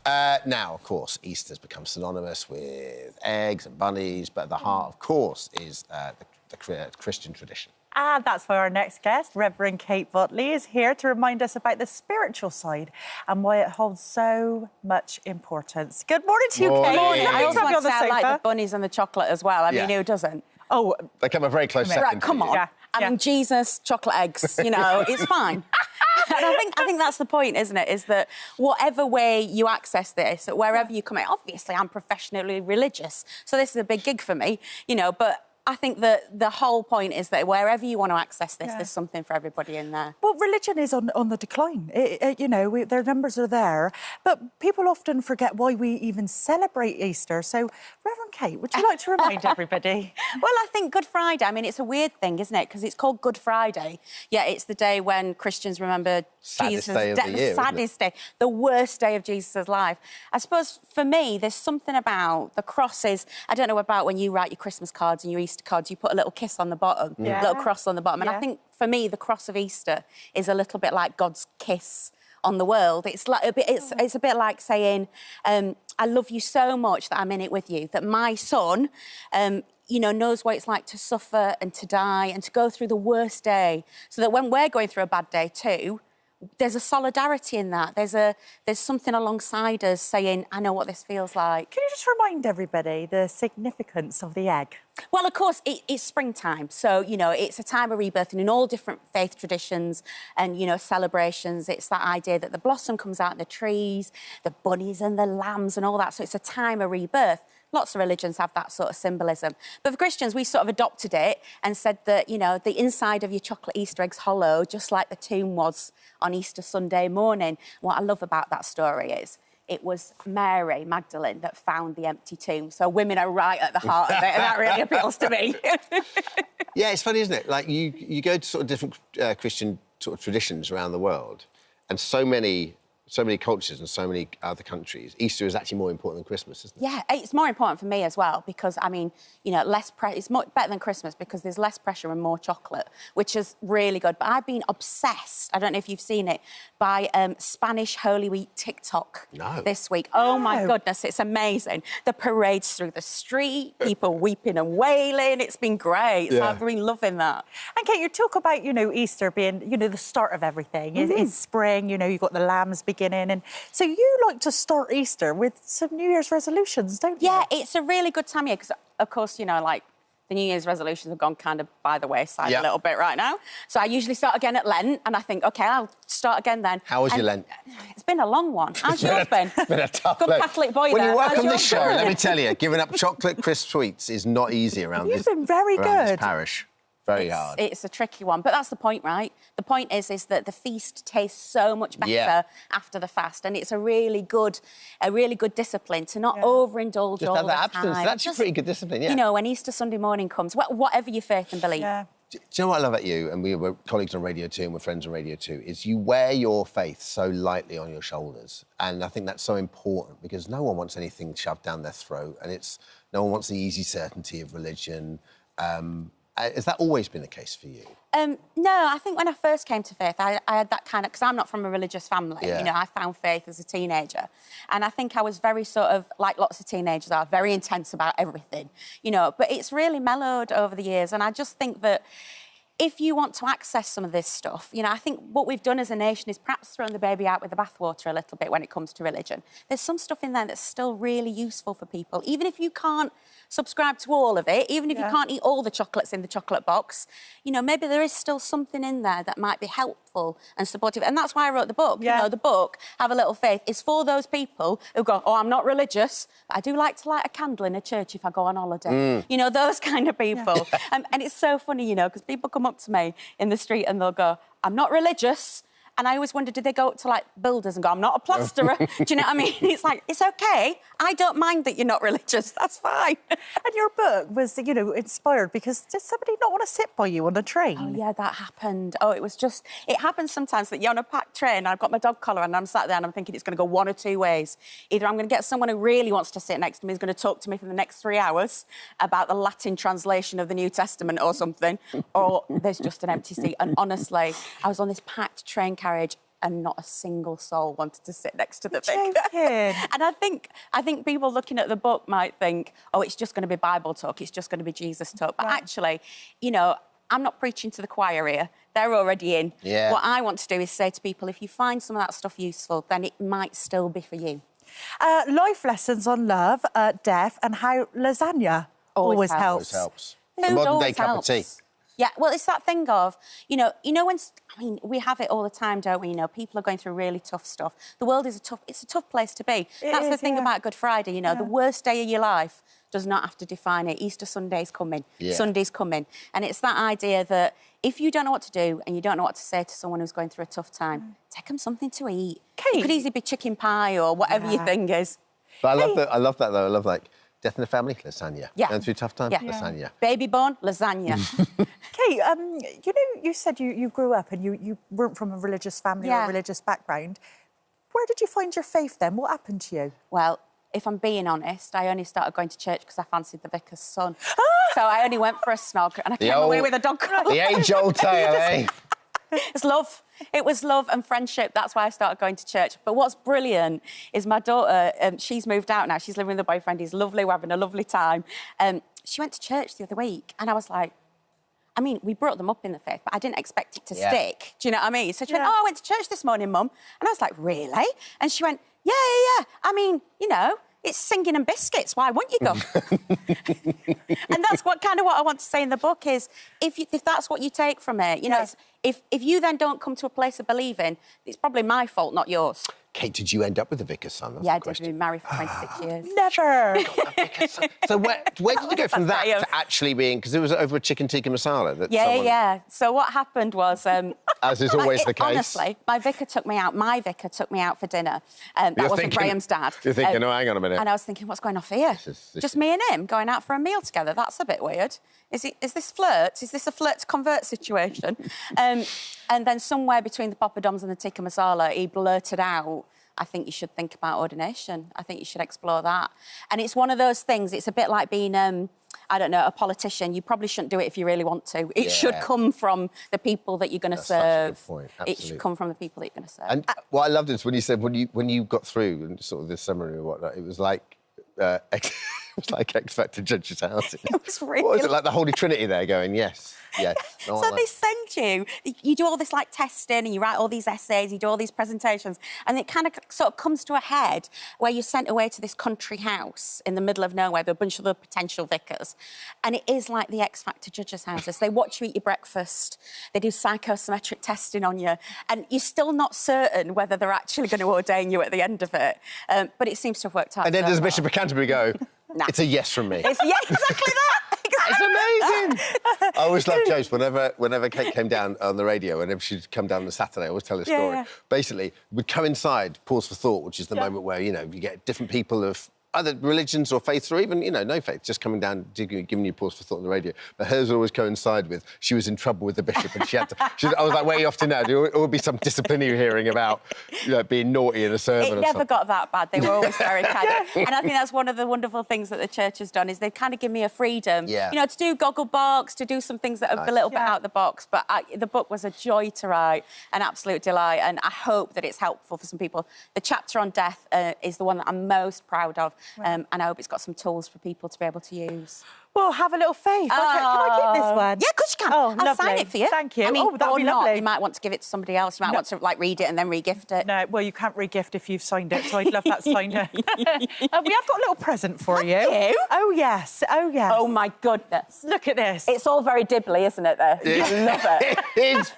Now, of course, Easter's become synonymous with eggs and bunnies, but at the heart, of course, is the Christian tradition. And that's why our next guest, Reverend Kate Bottley, is here to remind us about the spiritual side and why it holds so much importance. Good morning to you, Kate. Morning. I also want to say I like the bunnies and the chocolate as well. I mean, who doesn't? Oh, they come a very close second. Right, come on. Yeah. I mean, Jesus, chocolate eggs, you know, it's fine. And I think that's the point, isn't it? Is that whatever way you access this, wherever you come in, obviously I'm professionally religious, so this is a big gig for me, you know, but I think that the whole point is that wherever you want to access this, there's something for everybody in there. Well, religion is on the decline. You know, their numbers are there. But people often forget why we even celebrate Easter. So, Reverend Kate, would you like to remind everybody? Well, I think Good Friday, I mean, it's a weird thing, isn't it? Because it's called Good Friday. Yeah, it's the day when Christians remember Saddest Jesus' day of the year, the saddest day, the worst day of Jesus' life. I suppose, for me, there's something about the crosses. I don't know about when you write your Christmas cards and your Easter cards, you put a little kiss on the bottom, a little cross on the bottom. And I think, for me, the cross of Easter is a little bit like God's kiss on the world. It's like a bit, it's a bit like saying, I love you so much that I'm in it with you, that my son, you know, knows what it's like to suffer and to die and to go through the worst day, so that when we're going through a bad day too, there's a solidarity in that. There's something alongside us saying, I know what this feels like. Can you just remind everybody the significance of the egg? Well, of course, it's springtime. So, you know, it's a time of rebirth, and in all different faith traditions and, you know, celebrations, it's that idea that the blossom comes out in the trees, the bunnies and the lambs and all that. So it's a time of rebirth. Lots of religions have that sort of symbolism. But for Christians, we sort of adopted it and said that, you know, the inside of your chocolate Easter egg's hollow, just like the tomb was on Easter Sunday morning. What I love about that story is it was Mary Magdalene that found the empty tomb. So women are right at the heart of it, and that really appeals to me. Yeah, it's funny, isn't it? Like, you go to sort of different Christian sort of traditions around the world, and so many cultures and so many other countries, Easter is actually more important than Christmas, isn't it? Yeah, it's more important for me as well, because, I mean, you know, it's better than Christmas because there's less pressure and more chocolate, which is really good. But I've been obsessed, I don't know if you've seen it, by Spanish Holy Week TikTok this week. Oh, my goodness, it's amazing. The parades through the street, people weeping and wailing. It's been great. So I've been loving that. And, Kate, you talk about, you know, Easter being, you know, the start of everything. It's spring, you know, you've got the lambs beginning. And so you like to start Easter with some New Year's resolutions, don't you? Yeah, it's a really good time here because, of course, you know, like, the New Year's resolutions have gone kind of by the wayside a little bit right now. So I usually start again at Lent, and I think, OK, I'll start again then. How was your Lent? It's been a long one. How's yours been? It's been a tough Good Catholic boy when there. you work How's on this yours show, been? let me tell you, giving up chocolate crisp sweets is not easy around You've been very around this good. parish. Very hard. It's a tricky one, but that's the point, right? The point is that the feast tastes so much better after the fast, and it's a really good discipline to not overindulge Just all have the that abstinence. time. That's a pretty good discipline, You know, when Easter Sunday morning comes, whatever your faith and belief. Yeah. Do you know what I love about you, and we were colleagues on Radio 2 and we're friends on Radio 2, is you wear your faith so lightly on your shoulders. And I think that's so important because no one wants anything shoved down their throat, and no one wants the easy certainty of religion. Has that always been the case for you? No, I think when I first came to faith, I had that kind of... Because I'm not from a religious family, you know, I found faith as a teenager. And I think I was very sort of, like lots of teenagers are, very intense about everything, you know. But it's really mellowed over the years, and I just think that if you want to access some of this stuff, you know, I think what we've done as a nation is perhaps thrown the baby out with the bathwater a little bit when it comes to religion. There's some stuff in there that's still really useful for people, even if you can't subscribe to all of it, even if you can't eat all the chocolates in the chocolate box, you know, maybe there is still something in there that might be helpful and supportive. And that's why I wrote the book. You know, the book, Have a Little Faith, is for those people who go, oh, I'm not religious, but I do like to light a candle in a church if I go on holiday. You know, those kind of people. And it's so funny, you know, because people come up to me in the street and they'll go, I'm not religious. And I always wonder, did they go up to, like, builders and go, I'm not a plasterer? Do you know what I mean? It's like, it's OK. I don't mind that you're not religious. That's fine. And your book was, you know, inspired because did somebody not want to sit by you on the train? Oh, yeah, that happened. Oh, it was just... It happens sometimes that you're on a packed train and I've got my dog collar and I'm sat there and I'm thinking it's going to go one or two ways. Either I'm going to get someone who really wants to sit next to me, who's going to talk to me for the next 3 hours about the Latin translation of the New Testament or something, or there's just an empty seat. And honestly, I was on this packed train carriage and not a single soul wanted to sit next to the vicar. Joking. And I think people looking at the book might think, oh, it's just going to be Bible talk, it's just going to be Jesus talk. But actually, you know, I'm not preaching to the choir here. They're already in. Yeah. What I want to do is say to people, if you find some of that stuff useful, then it might still be for you. Life lessons on love, death, and how lasagna always helps. Always helps. Food A modern day always cup helps. of tea. Yeah, well, it's that thing of, you know when, I mean, we have it all the time, don't we? You know, people are going through really tough stuff. The world is it's a tough place to be. That's the thing about Good Friday, you know, the worst day of your life does not have to define it. Easter Sunday's coming, Sunday's coming. And it's that idea that if you don't know what to do and you don't know what to say to someone who's going through a tough time, take them something to eat. Kate. It could easily be chicken pie or whatever your thing is. But I love that though. I love like death in the family, lasagna. Yeah. Going through tough times, lasagna. Baby born, lasagna. Kate, you know, you said you grew up and you weren't from a religious family or a religious background. Where did you find your faith then? What happened to you? Well, if I'm being honest, I only started going to church because I fancied the vicar's son. So I only went for a snog and I came away with a dog collar. The age-old tale, eh? It's love. It was love and friendship. That's why I started going to church. But what's brilliant is my daughter, she's moved out now. She's living with a boyfriend. He's lovely. We're having a lovely time. She went to church the other week and I was like, I mean, we brought them up in the faith, but I didn't expect it to stick. Do you know what I mean? So she went, oh, I went to church this morning, Mum. And I was like, really? And she went, yeah. I mean, you know, it's singing and biscuits. Why wouldn't you go? And that's what I want to say in the book is, if that's what you take from it, you know, it's, if you then don't come to a place of believing, it's probably my fault, not yours. Kate, did you end up with the vicar's son? That's yeah, I the did. We've question. been married for 26 years. Never. So where did you go from that to actually being... Because it was over a chicken tikka masala that someone... Yeah. So what happened was... as is always the case. Honestly, my vicar took me out for dinner. That wasn't Graham's dad. You're thinking, oh, hang on a minute. And I was thinking, what's going off here? Just me and him going out for a meal together. That's a bit weird. Is this flirt? Is this a flirt to convert situation? And then somewhere between the poppadoms and the tikka masala, he blurted out, I think you should think about ordination. I think you should explore that. And it's one of those things, it's a bit like being, I don't know, a politician. You probably shouldn't do it if you really want to. It should come from the people that you're going to serve. Such a good point. Absolutely. It should come from the people that you're going to serve. And what I loved is when you said, when you got through and sort of this summary or whatnot, it was like... it was like X Factor Judge's house. It was really... What was it, like the Holy Trinity there going, yes. No, so they send you do all this like testing and you write all these essays, you do all these presentations, and it kind of sort of comes to a head where you're sent away to this country house in the middle of nowhere with a bunch of other potential vicars. And it is like the X Factor Judges' houses. They watch you eat your breakfast, they do psychometric testing on you, and you're still not certain whether they're actually going to ordain you at the end of it. But it seems to have worked out. And then does Bishop of Canterbury go, it's a yes from me. It's exactly that. It's amazing. I always loved Joe's. Whenever Kate came down on the radio, whenever she'd come down on a Saturday, I always tell her story. Yeah. Basically, would coincide Pause for Thought, which is the moment where, you know, you get different people of other religions or faiths or even, you know, no faith, just coming down, giving you pause for thought on the radio. But hers would always coincide with she was in trouble with the bishop and she had to... I was like, where are you off to now? There would be some disciplinary hearing about, you know, being naughty in a sermon. It never got that bad. They were always very kind. And I think that's one of the wonderful things that the church has done is they've kind of given me a freedom, you know, to do Gogglebox, to do some things that are a little bit out of the box. But the book was a joy to write, an absolute delight, and I hope that it's helpful for some people. The chapter on death is the one that I'm most proud of, and I hope it's got some tools for people to be able to use. Well, have a little faith. Can I keep this one? Yeah, of course you can. Oh, I'll sign it for you. Thank you. I mean, that'd be not. lovely. You might want to give it to somebody else. You might want to, like, read it and then re-gift it. No, well, you can't re-gift if you've signed it, so I'd love that signed. We have got a little present for you. You? Oh, yes. Oh, yes. Oh, my goodness. Look at this. It's all very Dibley, isn't it, there? I love it. It's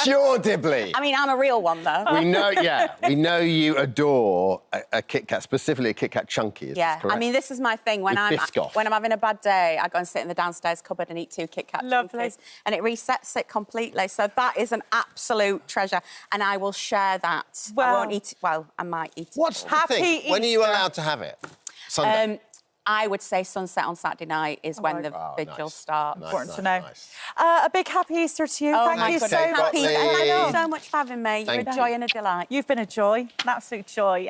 pure Dibley. I mean, I'm a real one, though. We know you adore a Kit Kat, specifically a Kit Kat Chunky. Is this correct? I mean, this is my thing. When I'm having a bad day, I go and sit in the downstairs cupboard and eat 2 Kit Kat Chunkies, and it resets it completely. So that is an absolute treasure, and I will share that. Well, I won't eat it. Well, I might eat it. What's the thing? When are you allowed to have it? Sunday? I would say sunset on Saturday night is when the vigils start. Important to know. A big happy Easter to you. Thank you so much. Thank you so much for having me. You're a joy and a delight. You've been a joy, an absolute joy.